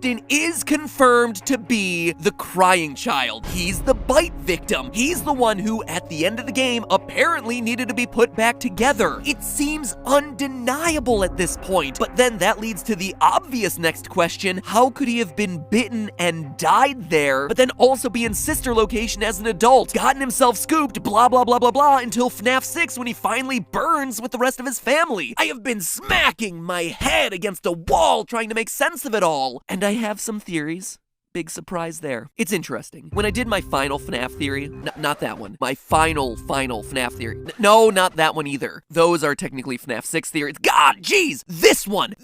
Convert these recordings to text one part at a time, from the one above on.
Afton is confirmed to be the crying child. He's the bite victim. He's the one who, at the end of the game, apparently needed to be put back together. It seems undeniable at this point, but then that leads to the obvious next question: how could he have been bitten and died there, but then also be in sister location as an adult, gotten himself scooped, blah blah blah blah blah, until FNAF 6 when he finally burns with the rest of his family? I have been smacking my head against a wall trying to make sense of it all, and I have some theories. Big surprise there. It's interesting. When I did my final FNAF theory, not that one, my final FNAF theory. No, not that one either. Those are technically FNAF 6 theories. God, jeez! This one!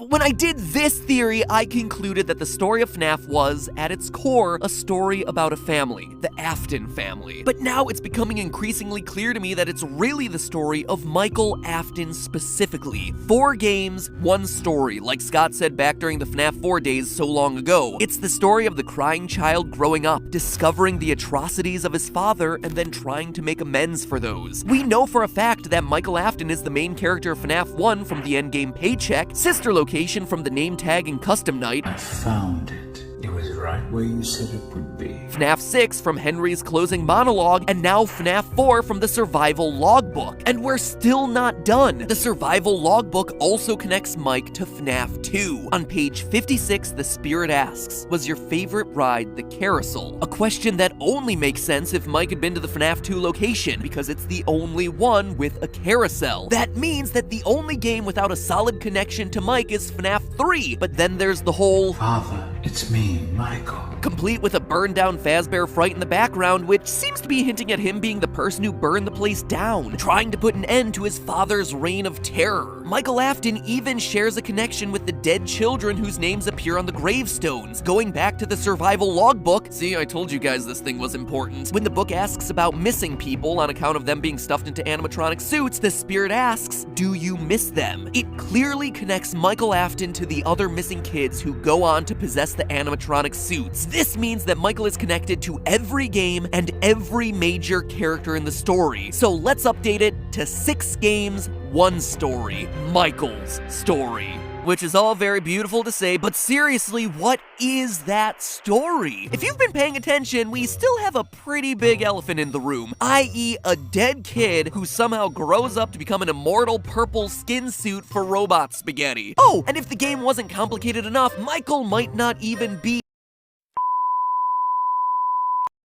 When I did this theory, I concluded that the story of FNAF was, at its core, a story about a family, the Afton family. But now it's becoming increasingly clear to me that it's really the story of Michael Afton specifically. 4 games, 1 story, like Scott said back during the FNAF 4 days so long ago. It's the story of the crying child growing up, discovering the atrocities of his father, and then trying to make amends for those. We know for a fact that Michael Afton is the main character of FNAF 1 from the endgame paycheck, sister location from the name tag and custom night. I found it. It was right where you said it would be. FNAF 6 from Henry's closing monologue, and now FNAF 4 from the survival logbook. And we're still not done. The survival logbook also connects Mike to FNAF 2. On page 56, the spirit asks, was your favorite ride the carousel? A question that only makes sense if Mike had been to the FNAF 2 location, because it's the only one with a carousel. That means that the only game without a solid connection to Mike is FNAF 3, but then there's the whole Father, it's me, Michael. Complete with a burned down Fazbear Fright in the background, which seems to be hinting at him being the person who burned the place down, trying to put an end to his father's reign of terror. Michael Afton even shares a connection with the dead children whose names appear on the gravestones, going back to the survival logbook. See, I told you guys this thing was important. When the book asks about missing people on account of them being stuffed into animatronic suits, the spirit asks, do you miss them? It clearly connects Michael Afton to the other missing kids who go on to possess the animatronic suits. This means that Michael is connected to every game and every major character in the story. So let's update it to 6 games, 1 story, Michael's story. Which is all very beautiful to say, but seriously, what is that story? If you've been paying attention, we still have a pretty big elephant in the room, i.e. a dead kid who somehow grows up to become an immortal purple skin suit for robot spaghetti. Oh, and if the game wasn't complicated enough, Michael might not even be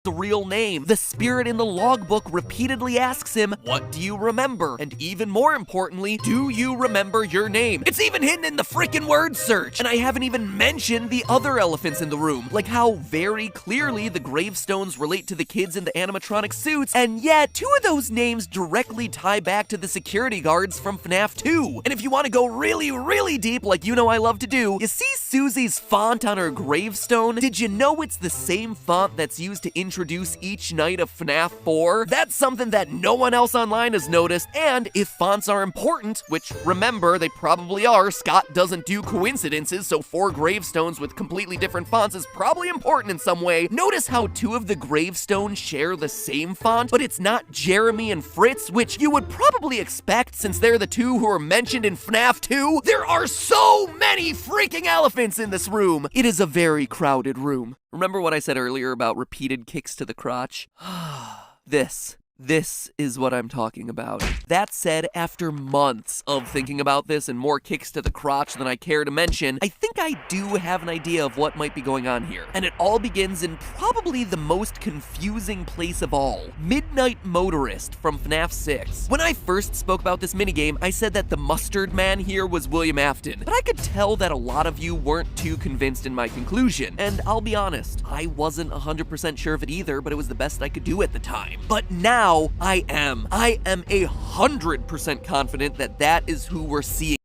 the real name. The spirit in the logbook repeatedly asks him, what do you remember? And even more importantly, do you remember your name? It's even hidden in the freaking word search. And I haven't even mentioned the other elephants in the room, like how very clearly the gravestones relate to the kids in the animatronic suits, and yet 2 of those names directly tie back to the security guards from FNAF 2. And if you want to go really, really deep, like you know I love to do, you see Susie's font on her gravestone? Did you know it's the same font that's used to introduce each night of FNAF 4? That's something that no one else online has noticed, and if fonts are important, which remember, they probably are, Scott doesn't do coincidences, so 4 gravestones with completely different fonts is probably important in some way. Notice how 2 of the gravestones share the same font, but it's not Jeremy and Fritz, which you would probably expect since they're the 2 who are mentioned in FNAF 2. There are so many freaking elephants in this room. It is a very crowded room. Remember what I said earlier about repeated kicks to the crotch? This is what I'm talking about. That said, after months of thinking about this and more kicks to the crotch than I care to mention, I think I do have an idea of what might be going on here. And it all begins in probably the most confusing place of all, Midnight Motorist from FNAF 6. When I first spoke about this minigame, I said that the mustard man here was William Afton, but I could tell that a lot of you weren't too convinced in my conclusion. And I'll be honest, I wasn't 100% sure of it either, but it was the best I could do at the time. But now, I am 100% confident that that is who we're seeing.